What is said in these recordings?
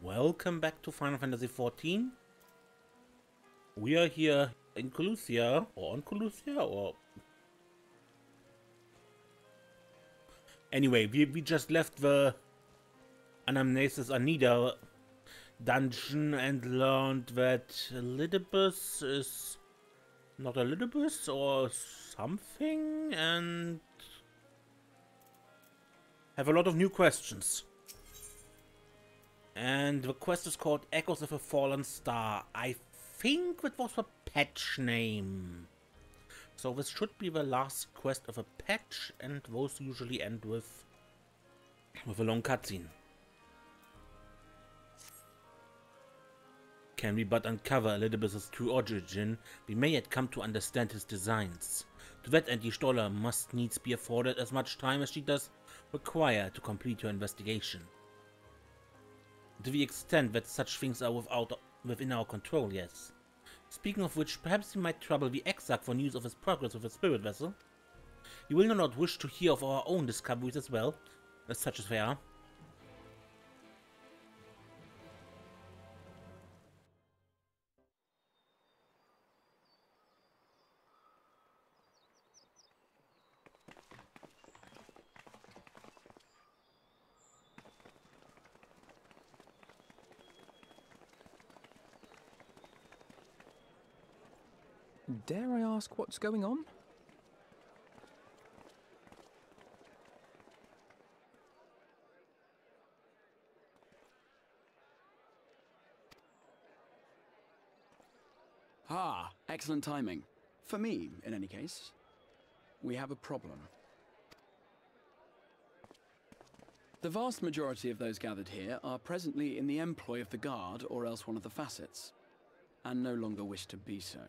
Welcome back to Final Fantasy XIV. We are here in Colusia, or on Colusia, or... Anyway, we just left the Anamnesis Anyder dungeon and learned that Elidibus is not Elidibus or something, and have a lot of new questions. And the quest is called Echoes of a Fallen Star. I think that was the patch name. So this should be the last quest of a patch, and those usually end with a long cutscene. Can we but uncover Elidibus' true origin, we may yet come to understand his designs. To that end, the Stoller must needs be afforded as much time as she does require to complete her investigation. To the extent that such things are within our control, yes. Speaking of which, perhaps we might trouble the XIV for news of his progress with his spirit vessel. You will no doubt wish to hear of our own discoveries as well, as such as they are. Dare I ask what's going on? Ah, excellent timing. For me, in any case. We have a problem. The vast majority of those gathered here are presently in the employ of the Guard or else one of the facets, and no longer wish to be so.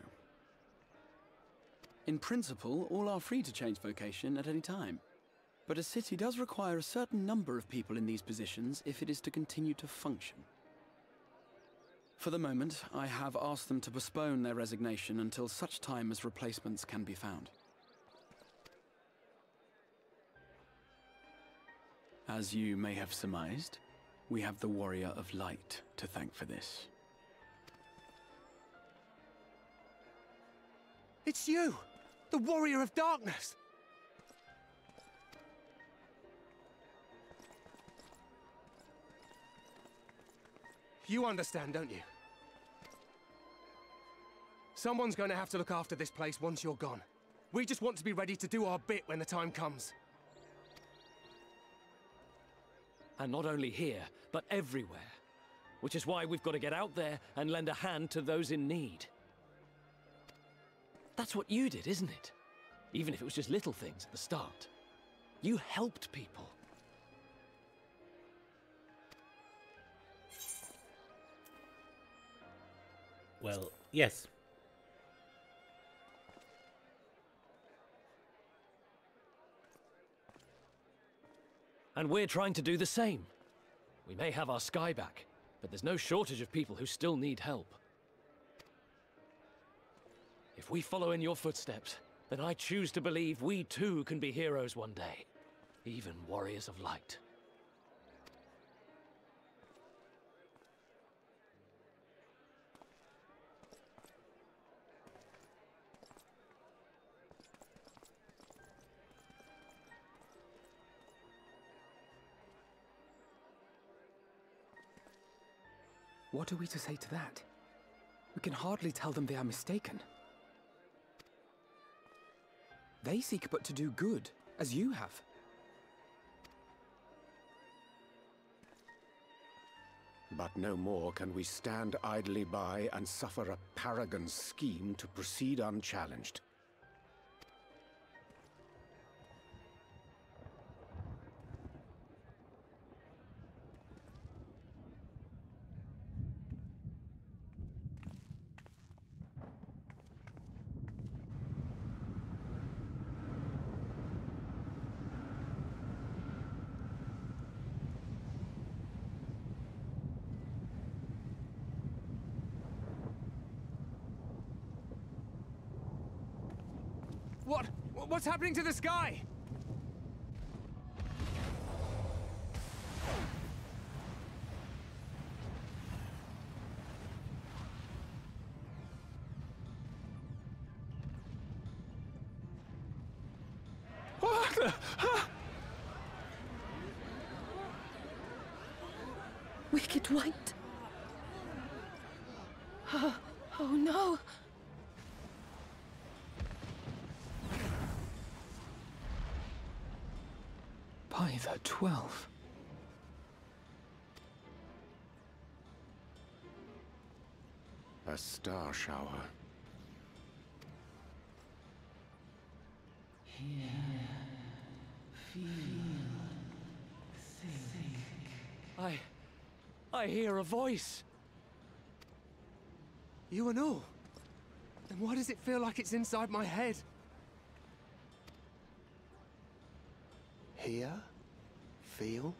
In principle, all are free to change vocation at any time, but a city does require a certain number of people in these positions if it is to continue to function. For the moment, I have asked them to postpone their resignation until such time as replacements can be found. As you may have surmised, we have the Warrior of Light to thank for this. It's you! The Warrior of Darkness! You understand, don't you? Someone's going to have to look after this place once you're gone. We just want to be ready to do our bit when the time comes. And not only here, but everywhere. Which is why we've got to get out there and lend a hand to those in need. That's what you did, isn't it? Even if it was just little things at the start. You helped people. Well, yes. And we're trying to do the same. We may have our sky back, but there's no shortage of people who still need help. If we follow in your footsteps, then I choose to believe we too can be heroes one day. Even warriors of light. What are we to say to that? We can hardly tell them they are mistaken. They seek but to do good, as you have. But no more can we stand idly by and suffer a paragon's scheme to proceed unchallenged. What's happening to the sky? Wicked White. Oh no. By the 12. A star shower. I hear a voice. You and all? Then why does it feel like it's inside my head? Hear? Feel?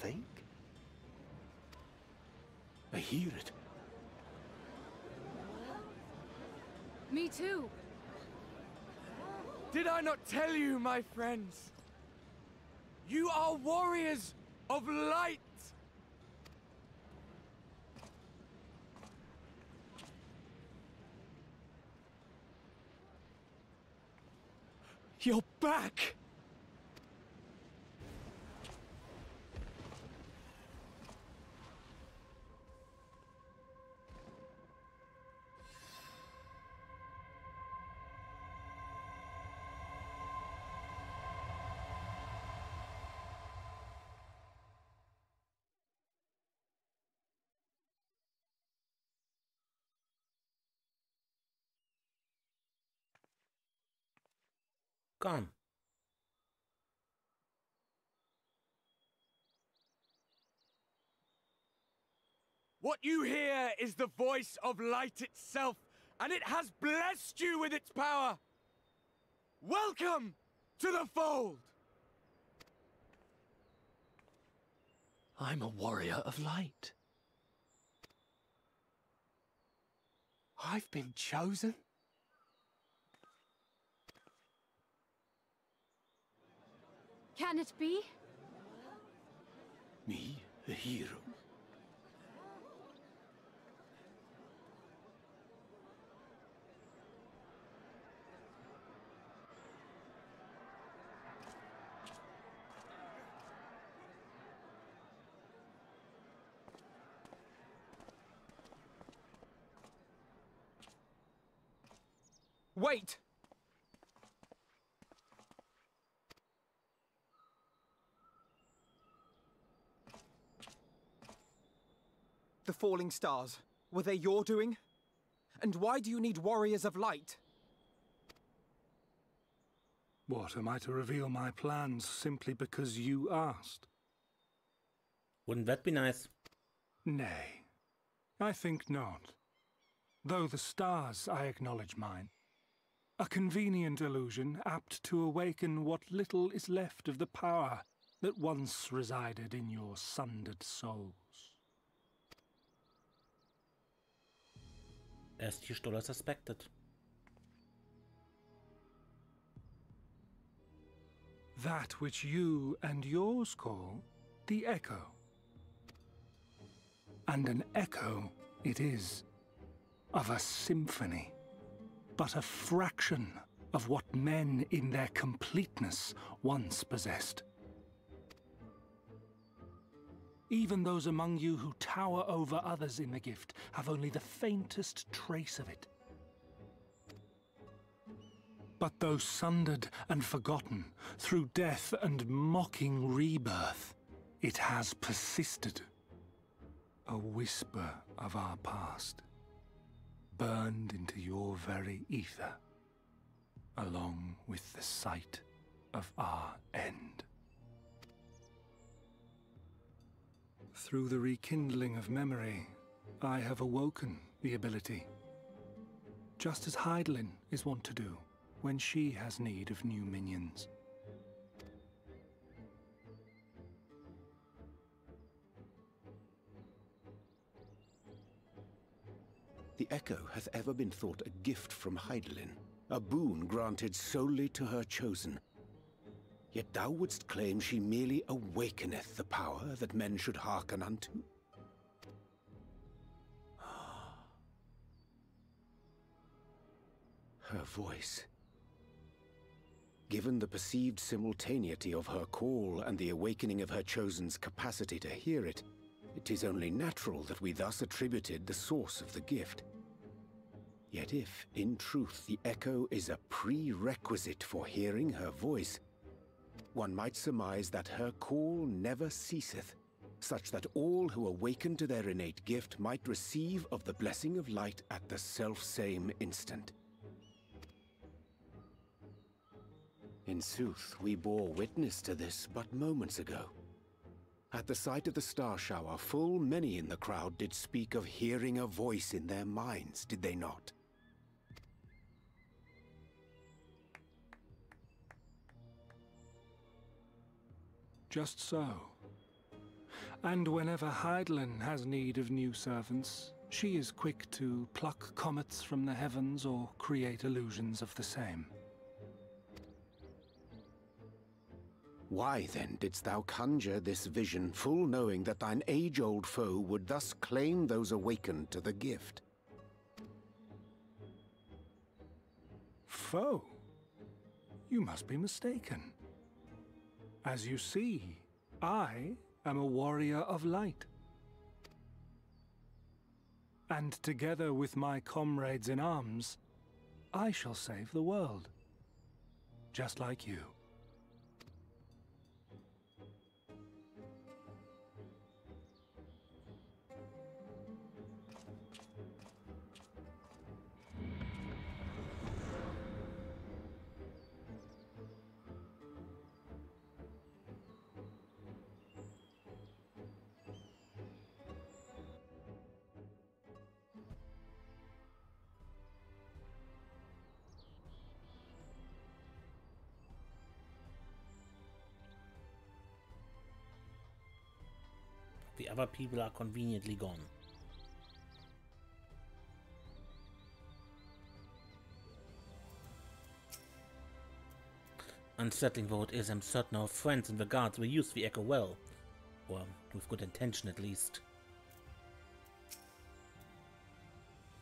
Think? I hear it. Me too. Did I not tell you, my friends? You are warriors of light! You're back! Gone. What you hear is the voice of light itself, and it has blessed you with its power. Welcome to the fold! I'm a warrior of light. I've been chosen? Can it be? Me, a hero. Wait! The falling stars, were they your doing? And why do you need warriors of light? What, am I to reveal my plans simply because you asked? Wouldn't that be nice? Nay, I think not. Though the stars, I acknowledge mine. A convenient illusion apt to awaken what little is left of the power that once resided in your sundered souls. Erst hier Stoller suspected. That which you and yours call the echo. And an echo it is, of a symphony, but a fraction of what men in their completeness once possessed. Even those among you who tower over others in the gift have only the faintest trace of it. But though sundered and forgotten through death and mocking rebirth, it has persisted. A whisper of our past, burned into your very ether, along with the sight of our end. Through the rekindling of memory, I have awoken the ability, just as Hydalyn is wont to do when she has need of new minions. The echo hath ever been thought a gift from Hydalyn, a boon granted solely to her chosen. Yet thou wouldst claim she merely awakeneth the power that men should hearken unto? Her voice. Given the perceived simultaneity of her call and the awakening of her chosen's capacity to hear it, it is only natural that we thus attributed the source of the gift. Yet if, in truth, the echo is a prerequisite for hearing her voice, one might surmise that her call never ceaseth, such that all who awaken to their innate gift might receive of the blessing of light at the self-same instant. In sooth, we bore witness to this but moments ago. At the sight of the star shower, full many in the crowd did speak of hearing a voice in their minds, did they not? Just so. And whenever Hydalyn has need of new servants, she is quick to pluck comets from the heavens or create illusions of the same. Why then didst thou conjure this vision, full knowing that thine age-old foe would thus claim those awakened to the gift? Foe? You must be mistaken. As you see, I am a warrior of light. And together with my comrades in arms, I shall save the world. Just like you. The other people are conveniently gone. Unsettling though it is, I'm certain our friends and the guards will use the echo well. Or with good intention at least.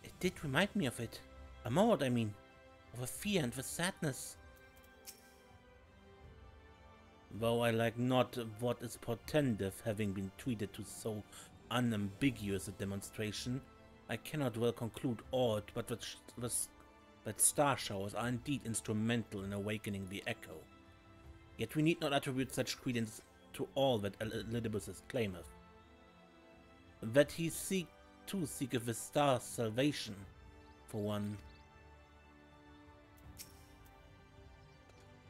It did remind me of it. A mode, I mean. Of the fear and the sadness. Though I like not what is portended, having been treated to so unambiguous a demonstration, I cannot well conclude aught but that star showers are indeed instrumental in awakening the echo. Yet we need not attribute such credence to all that Elidibus claimeth. That he seeketh the star's salvation, for one.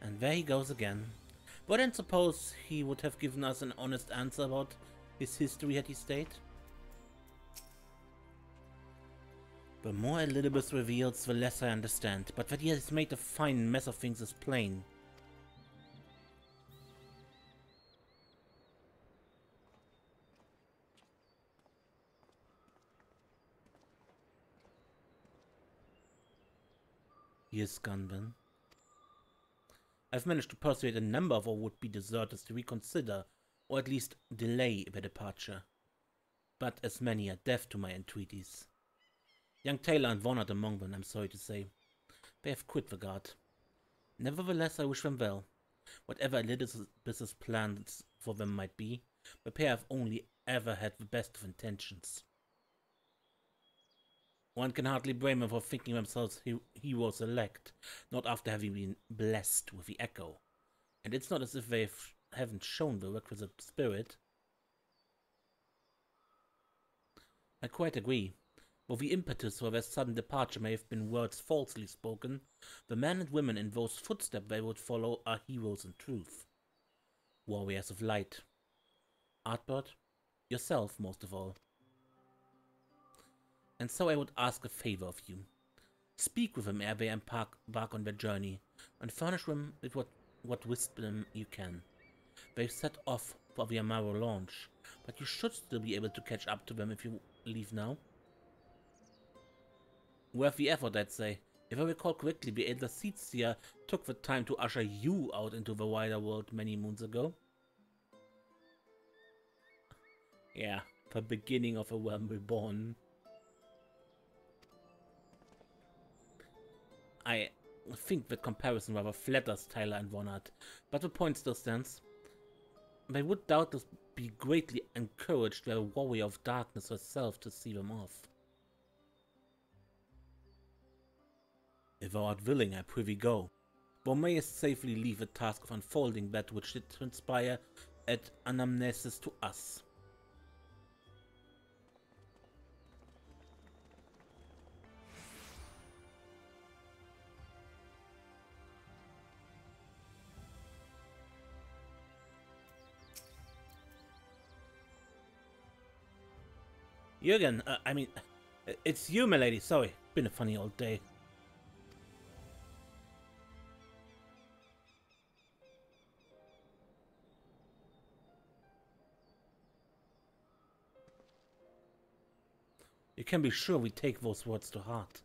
And there he goes again. But then suppose he would have given us an honest answer about his history had he stayed? The more Elidibus reveals, the less I understand, but that he has made a fine mess of things is plain. He is gone then. I've managed to persuade a number of our would-be deserters to reconsider, or at least delay their departure. But as many are deaf to my entreaties. Young Taylor and Von are among them, I'm sorry to say. They have quit the guard. Nevertheless, I wish them well. Whatever Elidibus's plans for them might be, the pair have only ever had the best of intentions. One can hardly blame them for thinking themselves heroes elect, not after having been blessed with the echo. And it's not as if they haven't shown the requisite spirit. I quite agree. Though the impetus for their sudden departure may have been words falsely spoken, the men and women in those footsteps they would follow are heroes in truth. Warriors of light. Ardbert, yourself most of all. And so I would ask a favor of you. Speak with them ere they embark on their journey, and furnish them with what wisdom you can. They've set off for the Amaro launch, but you should still be able to catch up to them if you leave now. Worth the effort, I'd say. If I recall correctly, the Elder Seedseer took the time to usher you out into the wider world many moons ago. Yeah, the beginning of a realm reborn. I think that comparison rather flatters Tyler and Vonard, but the point still stands. They would doubtless be greatly encouraged by a warrior of darkness herself to see them off. If thou art willing, I prithee go. Thou mayest safely leave the task of unfolding that which did transpire at Anamnesis to us. Jürgen, I mean, it's you, my lady. Sorry, been a funny old day. You can be sure we take those words to heart.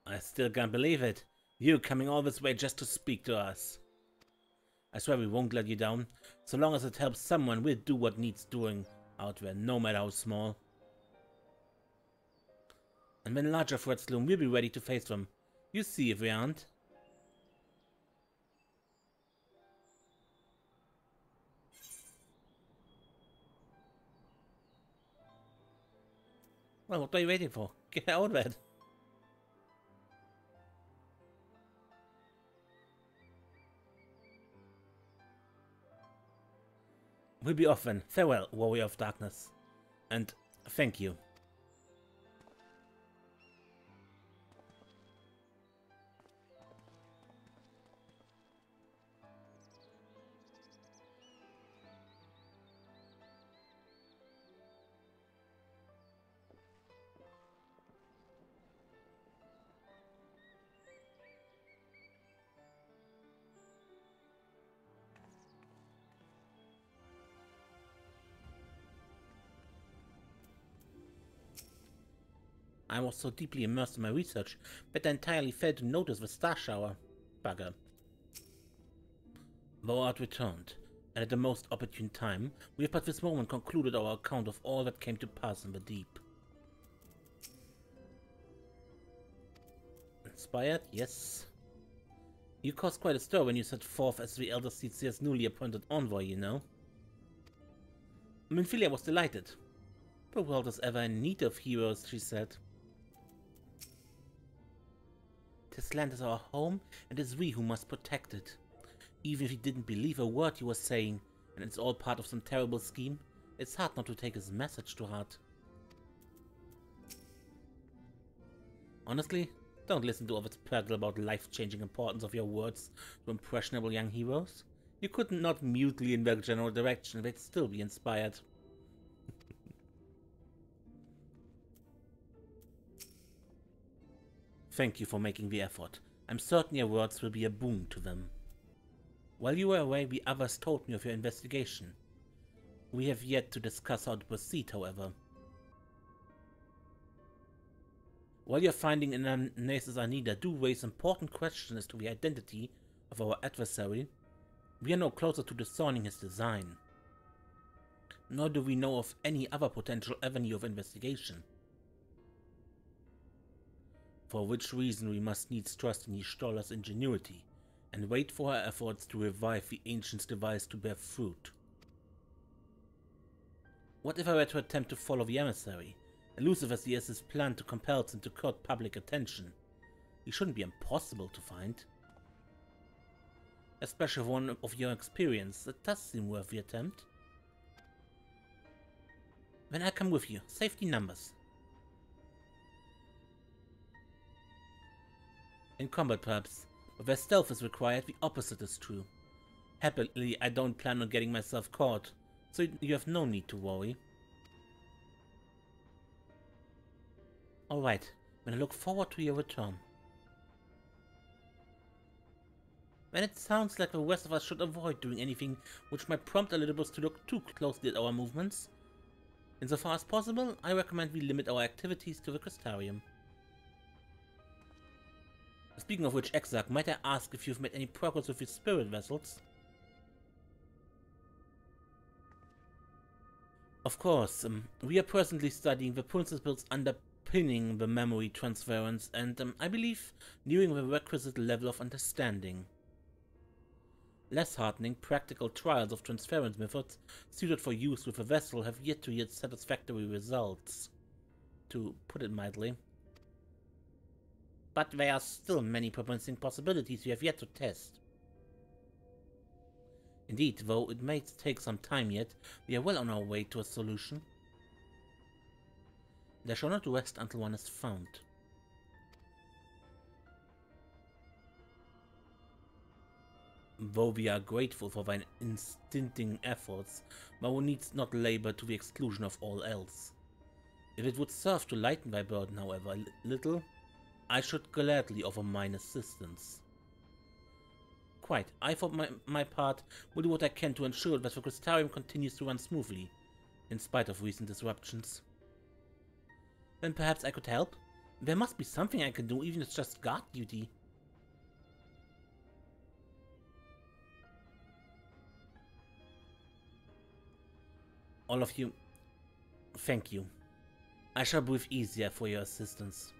I still can't believe it. You coming all this way just to speak to us. I swear we won't let you down. So long as it helps someone, we'll do what needs doing out there, no matter how small. And when larger threats loom, we'll be ready to face them. You see if we aren't. Well, what are you waiting for? Get out of bed. We'll be off then. Farewell, warrior of darkness. And thank you. I was so deeply immersed in my research that I entirely failed to notice the star shower. Bugger. Thou art returned, and at the most opportune time, we have but this moment concluded our account of all that came to pass in the deep. Inspired? Yes. You caused quite a stir when you set forth as the Elder Seedseer's newly appointed envoy, you know. Minfilia was delighted. The world is ever in need of heroes, she said. This land is our home, and it is we who must protect it. Even if he didn't believe a word he was saying, and it's all part of some terrible scheme, it's hard not to take his message to heart. Honestly, don't listen to all this prattle about life-changing importance of your words to impressionable young heroes. You could not mutely in their general direction, they'd still be inspired. Thank you for making the effort. I'm certain your words will be a boon to them. While you were away, the others told me of your investigation. We have yet to discuss how to proceed, however. While your finding in Anamnesis Anyder do raise important questions as to the identity of our adversary, we are no closer to discerning his design. Nor do we know of any other potential avenue of investigation. For which reason we must needs trust in Yshtola's ingenuity, and wait for her efforts to revive the Ancient's device to bear fruit. What if I were to attempt to follow the emissary, elusive as he is his plan to compel him to court public attention? He shouldn't be impossible to find. Especially one of your experience, it does seem worth the attempt. Then I come with you, safety numbers. In combat perhaps, but where stealth is required, the opposite is true. Happily, I don't plan on getting myself caught, so you have no need to worry. Alright, then I look forward to your return. Then it sounds like the rest of us should avoid doing anything which might prompt Elidibus to look too closely at our movements. Insofar as possible, I recommend we limit our activities to the Crystarium. Speaking of which, XIV, might I ask if you've made any progress with your spirit vessels? Of course, we are presently studying the principles underpinning the memory transference and, I believe, nearing the requisite level of understanding. Less heartening, practical trials of transference methods suited for use with a vessel have yet to yield satisfactory results, to put it mildly. But there are still many promising possibilities we have yet to test. Indeed, though it may take some time yet, we are well on our way to a solution. They shall not rest until one is found. Though we are grateful for thine unstinting efforts, one needs not labor to the exclusion of all else. If it would serve to lighten thy burden, however, little, I should gladly offer mine assistance. Quite. I, for my part, will do what I can to ensure that the Crystarium continues to run smoothly, in spite of recent disruptions. Then perhaps I could help? There must be something I can do, even if it's just guard duty. All of you, thank you. I shall breathe easier for your assistance.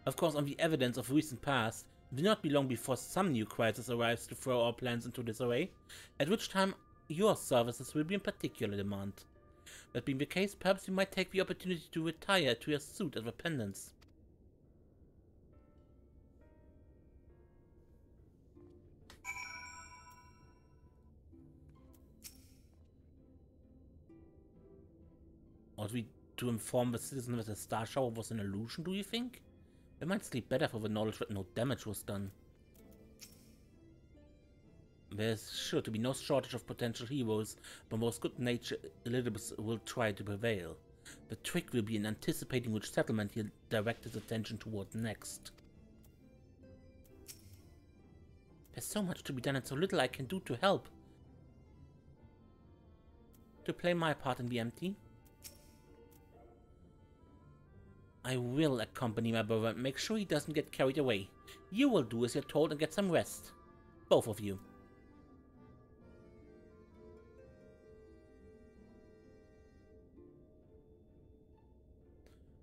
Of course, on the evidence of recent past, it will not be long before some new crisis arrives to throw our plans into disarray, at which time your services will be in particular demand. That being the case, perhaps you might take the opportunity to retire to your suit as a pendants. Or to inform the citizen that the star shower was an illusion, do you think? They might sleep better for the knowledge that no damage was done. There's sure to be no shortage of potential heroes, but most good-natured Elizabeth will try to prevail. The trick will be in anticipating which settlement he'll direct his attention toward next. There's so much to be done and so little I can do to help. To play my part in the empty? I will accompany my brother and make sure he doesn't get carried away. You will do as you're told and get some rest. Both of you.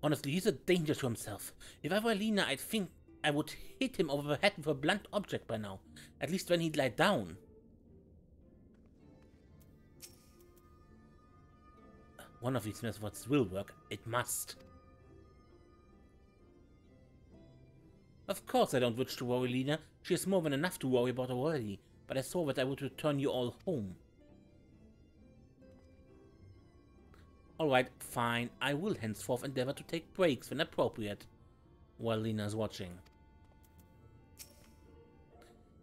Honestly, he's a danger to himself. If I were Lena, I'd think I would hit him over the head with a blunt object by now. At least when he'd lie down. One of these methods will work. It must. Of course I don't wish to worry Lena. She has more than enough to worry about already. But I saw that I would return you all home. Alright, fine. I will henceforth endeavor to take breaks when appropriate. While Lena is watching.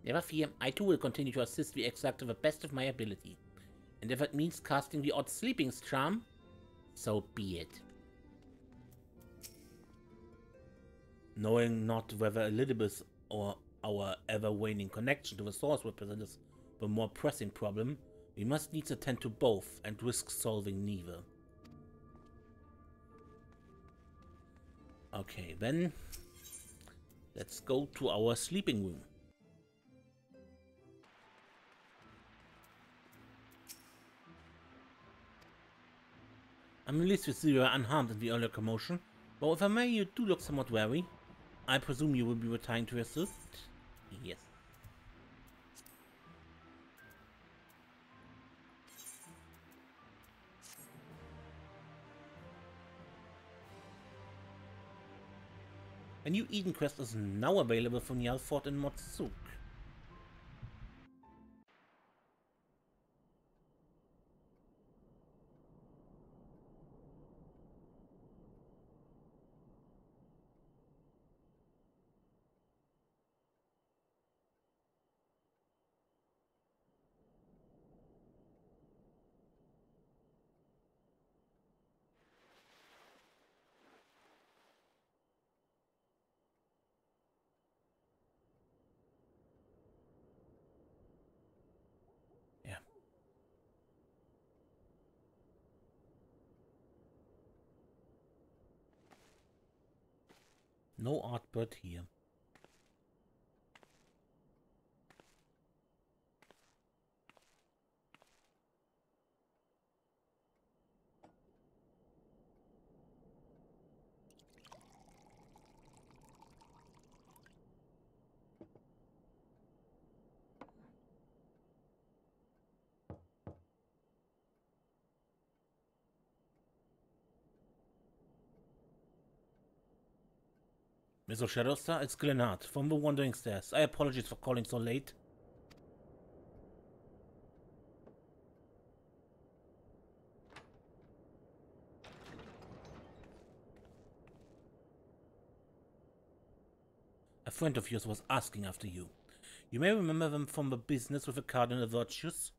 Never fear, I too will continue to assist the Exarch to the best of my ability. And if it means casting the odd sleeping charm, so be it. Knowing not whether Elizabeth or our ever-waning connection to the source represents the more pressing problem, we must needs attend to both and risk solving neither. Okay, then let's go to our sleeping room. I'm released with zero unharmed in the earlier commotion, but if I may, you do look somewhat wary. I presume you will be retiring to your suit? Yes. A new Eden quest is now available for Nyalford and Motsuk. No Ardbert here. Mr. Shadowstar, it's Glenard from the Wandering Stairs. I apologize for calling so late. A friend of yours was asking after you. You may remember them from the business with the Cardinal Virtues.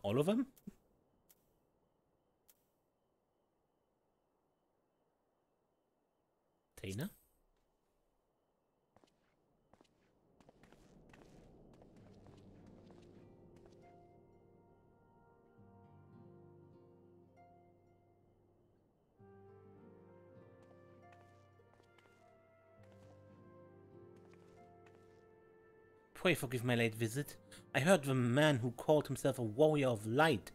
All of them? Taina? Pray forgive my late visit. I heard the man who called himself a warrior of light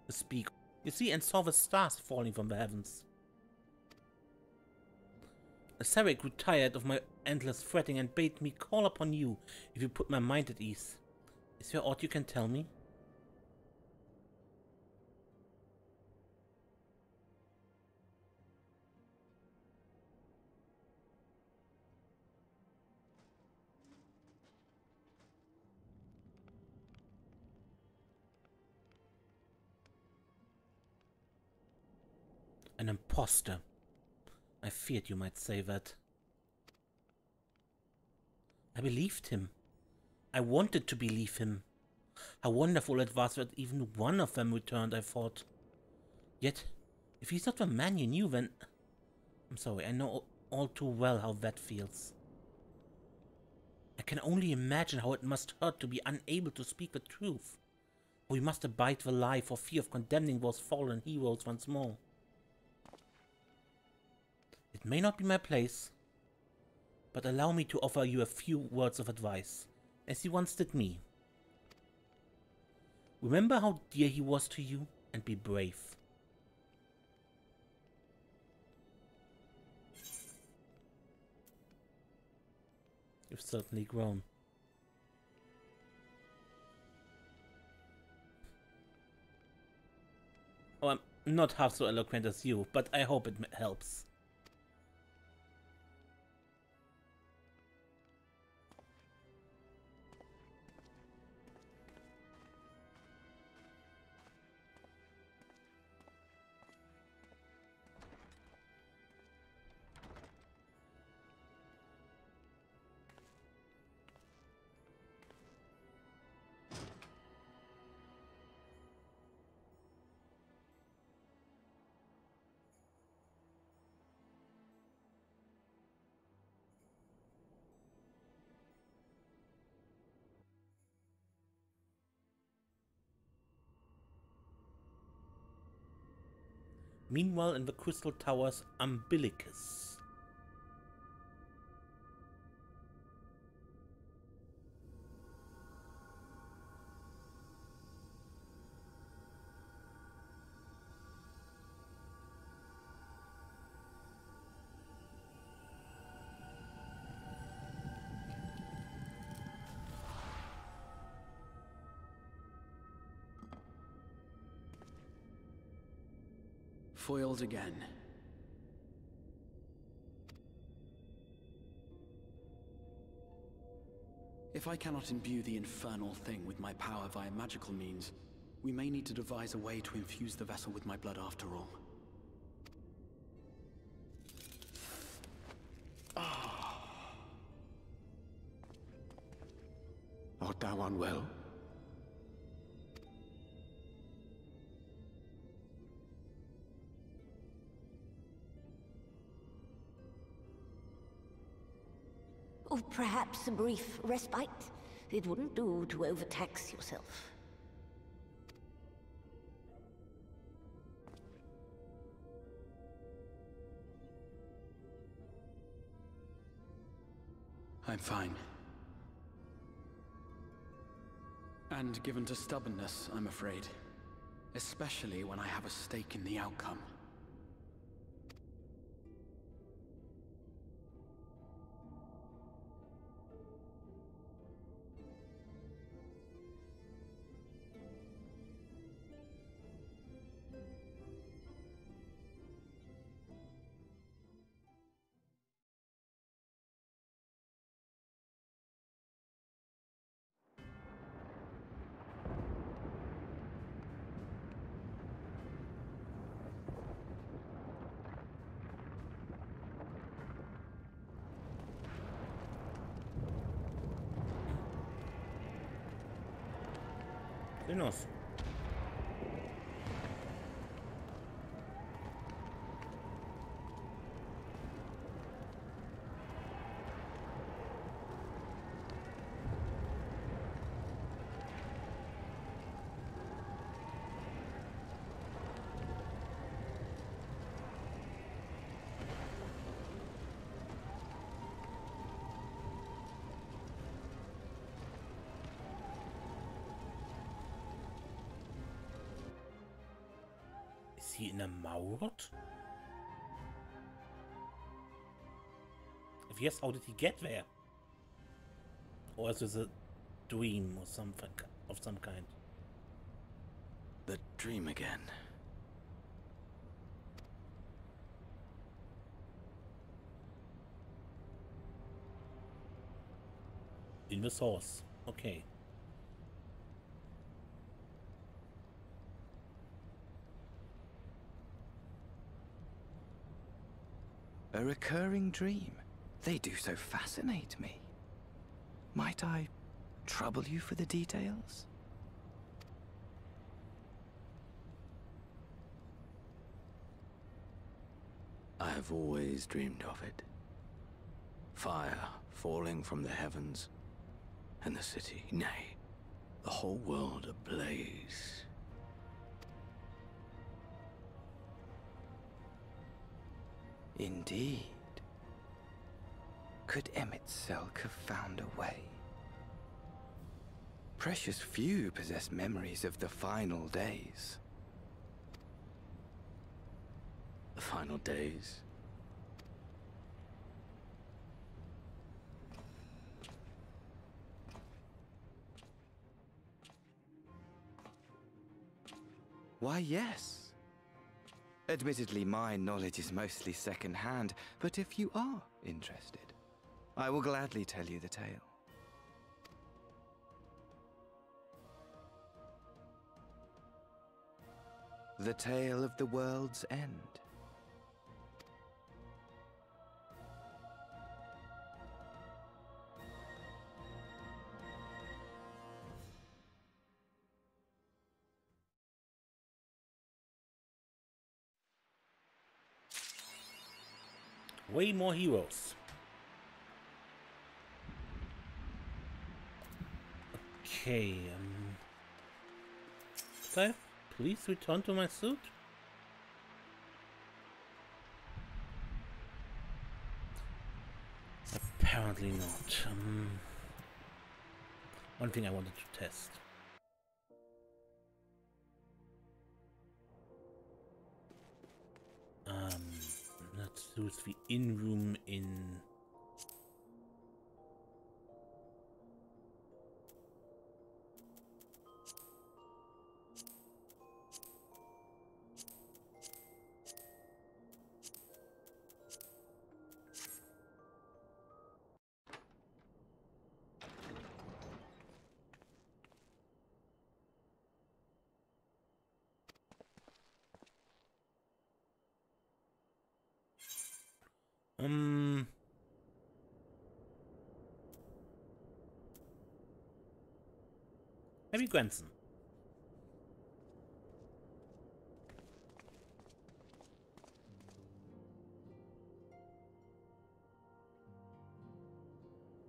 speak, you see, and saw the stars falling from the heavens. Sarek grew tired of my endless fretting and bade me call upon you if you put my mind at ease. Is there aught you can tell me? An imposter. I feared you might say that. I believed him. I wanted to believe him. How wonderful it was that even one of them returned, I thought. Yet, if he's not the man you knew, then... I'm sorry, I know all too well how that feels. I can only imagine how it must hurt to be unable to speak the truth. How you must abide the lie for fear of condemning those fallen heroes once more. It may not be my place, but allow me to offer you a few words of advice, as you once did me. Remember how dear he was to you, and be brave. You've certainly grown. Oh, I'm not half so eloquent as you, but I hope it helps. Meanwhile, in the Crystal Tower's umbilicus. Foiled again. If I cannot imbue the infernal thing with my power via magical means, we may need to devise a way to infuse the vessel with my blood after all. Art thou unwell? Or perhaps a brief respite? It wouldn't do to overtax yourself. I'm fine. And given to stubbornness, I'm afraid. Especially when I have a stake in the outcome. Who knows? Is he in a Maurot? If yes, how did he get there? Or is this a dream or something of some kind? The dream again. In the source. Okay. A recurring dream. They do so fascinate me. Might I trouble you for the details? I have always dreamed of it. Fire falling from the heavens, and the city, nay, the whole world ablaze. Indeed. Could Emmett Selk have found a way? Precious few possess memories of the final days. The final days? Why, yes. Admittedly, my knowledge is mostly second-hand, but if you are interested, I will gladly tell you the tale. The tale of the world's end. Way more heroes. Okay, could I please return to my suit? Apparently not. One thing I wanted to test. Let's use the in-room in... Maybe Gwenson.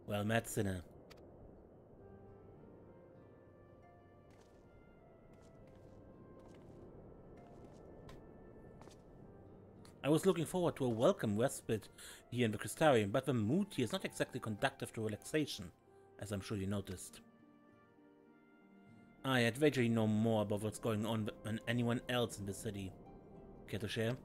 Well, Matt Sinner. I was looking forward to a welcome respite here in the Crystarium, but the mood here is not exactly conducive to relaxation, as I'm sure you noticed. I'd wager you know more about what's going on than anyone else in the city. Care to share?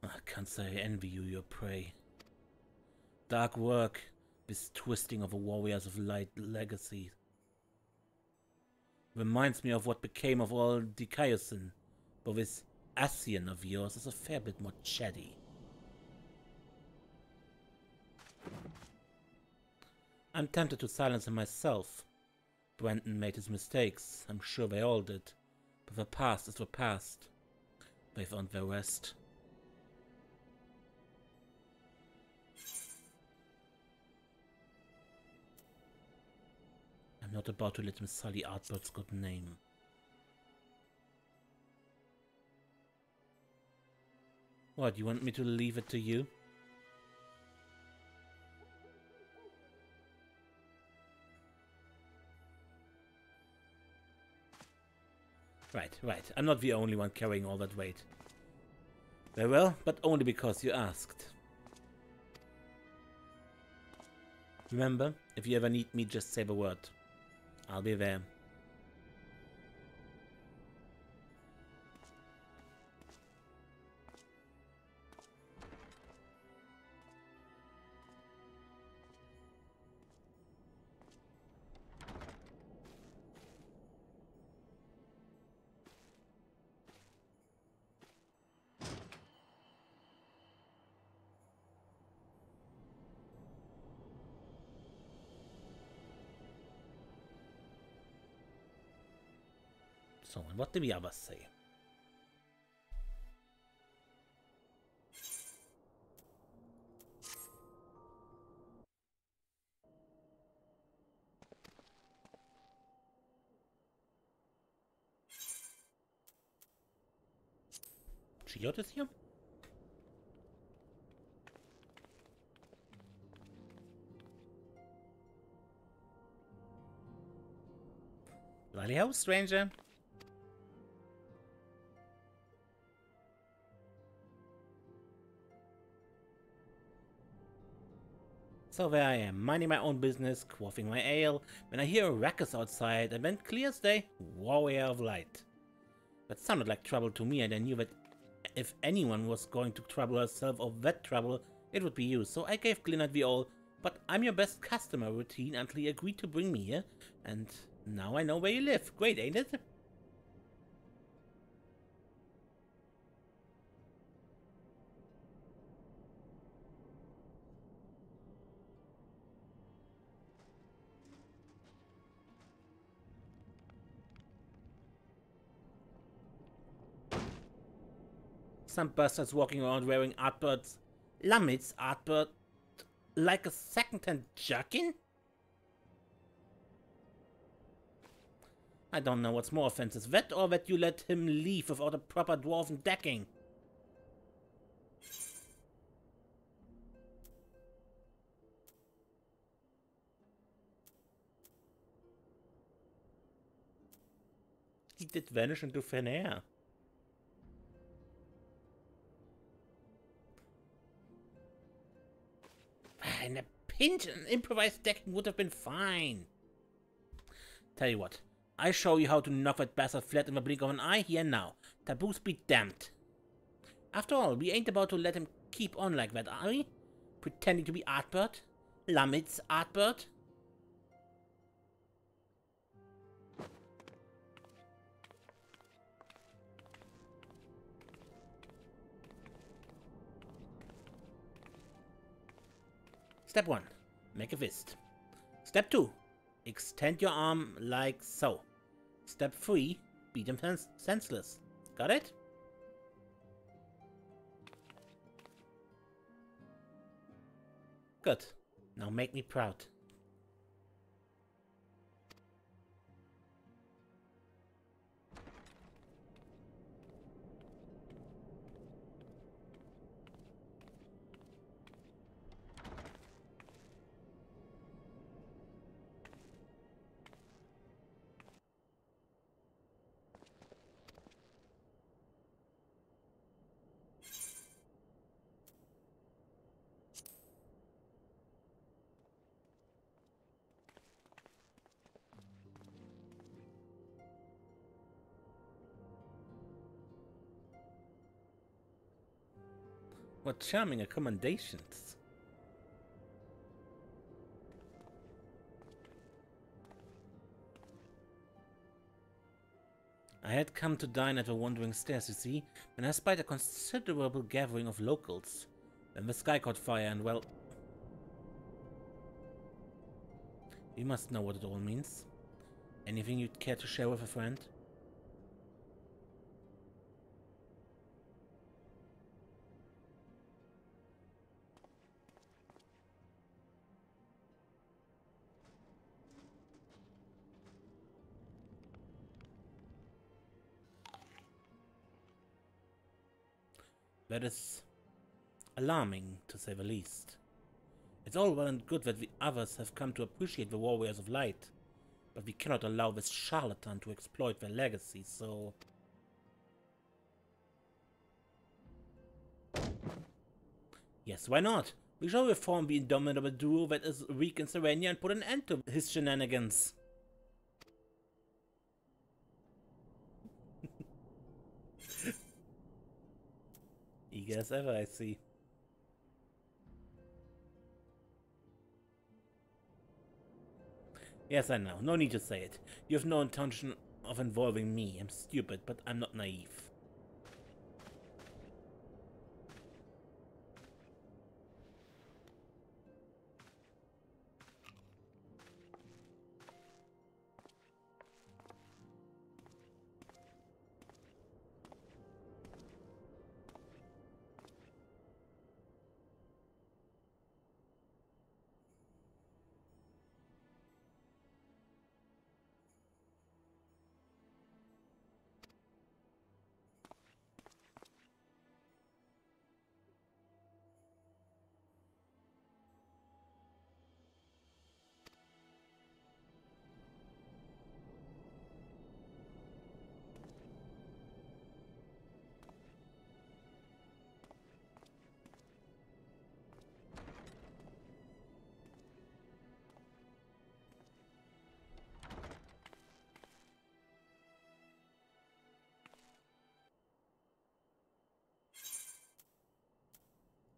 I can't say I envy you your prey. Dark work, this twisting of a Warriors of Light legacy. Reminds me of what became of all Dikaiosyn, but this Ascian of yours is a fair bit more chatty. I'm tempted to silence him myself. Brandon made his mistakes. I'm sure they all did. But the past is the past. They've earned their rest. I'm not about to let him sully Ardbert's good name. What, you want me to leave it to you? Right. I'm not the only one carrying all that weight. Very well, but only because you asked. Remember, if you ever need me, just say the word. I'll be there. So, and what do the others say? Chiot is here? Bloody hell, stranger. So there I am, minding my own business, quaffing my ale, when I hear a ruckus outside, and then clear as day, warrior of light. That sounded like trouble to me, and I knew that if anyone was going to trouble herself or that trouble, it would be you. So I gave Glenard the old, but I'm your best customer routine until he agreed to bring me here, and now I know where you live. Great, ain't it? Some bastards walking around wearing Ardbert's Lammit's Ardbert like a second-hand jerkin? I don't know what's more offensive, that or that you let him leave without a proper dwarven decking. He did vanish into thin air. In a pinch, an improvised decking would have been fine. Tell you what, I show you how to knock that bastard flat in the blink of an eye here now. Taboos be damned. After all, we ain't about to let him keep on like that, are we? Pretending to be Ardbert? Lammit's Ardbert? Step 1. Make a fist. Step 2. Extend your arm like so. Step 3. Beat him senseless. Got it? Good. Now make me proud. What charming accommodations. I had come to dine at the Wandering Stairs, you see, when I spied a considerable gathering of locals. Then the sky caught fire and, well... You must know what it all means. Anything you'd care to share with a friend? That is alarming, to say the least. It's all well and good that the others have come to appreciate the Warriors of Light, but we cannot allow this charlatan to exploit their legacy, so... Yes, why not? We shall reform the indomitable duo that is weak in Serenia and put an end to his shenanigans. Eager as ever, I see. Yes, I know. No need to say it. You have no intention of involving me. I'm stupid, but I'm not naive.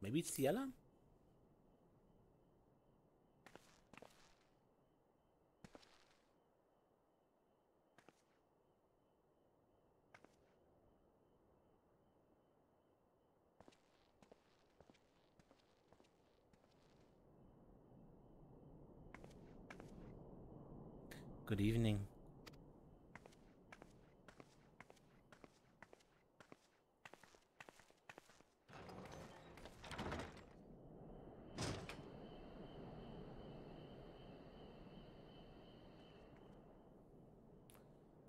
Maybe it's Ciela? Good evening.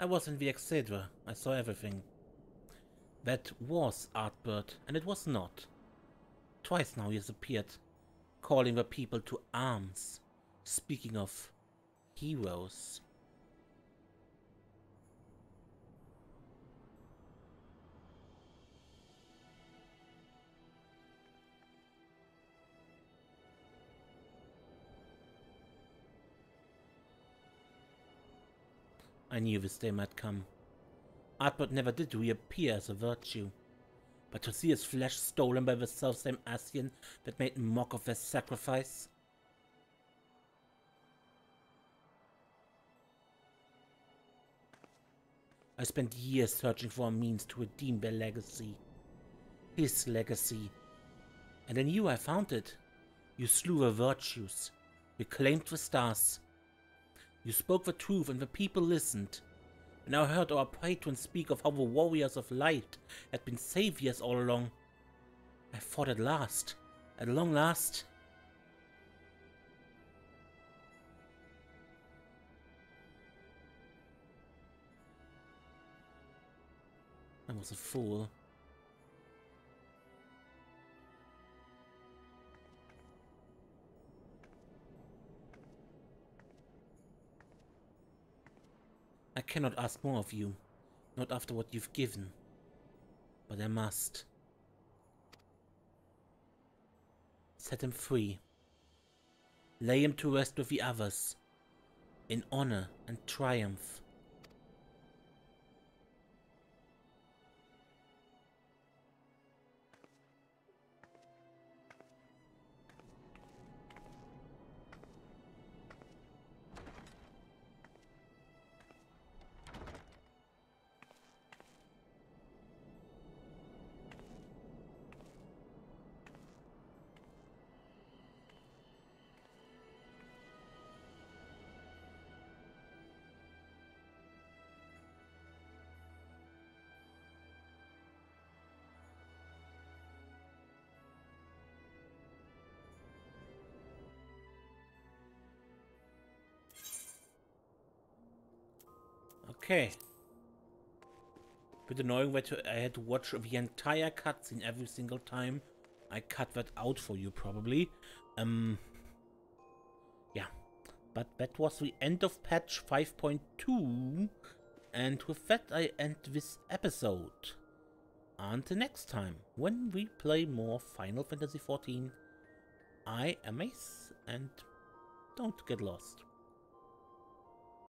I was in the XIV. I saw everything. That was Ardbert, and it was not. Twice now he has appeared, calling the people to arms. Speaking of heroes. I knew this day might come. Ardbert never did reappear as a virtue, but to see his flesh stolen by the selfsame Ascian that made mock of their sacrifice. I spent years searching for a means to redeem their legacy. His legacy. And in you I found it. You slew the virtues, reclaimed the stars. You spoke the truth and the people listened. And I heard our patron speak of how the Warriors of Light had been saviors all along. I thought at long last... I was a fool. I cannot ask more of you, not after what you've given, but I must. Set him free. Lay him to rest with the others, in honor and triumph. Okay. Bit annoying that I had to watch the entire cutscene every single time. I cut that out for you, probably. Yeah. But that was the end of patch 5.2. And with that, I end this episode. Until next time, when we play more Final Fantasy XIV, I am Ace, and don't get lost.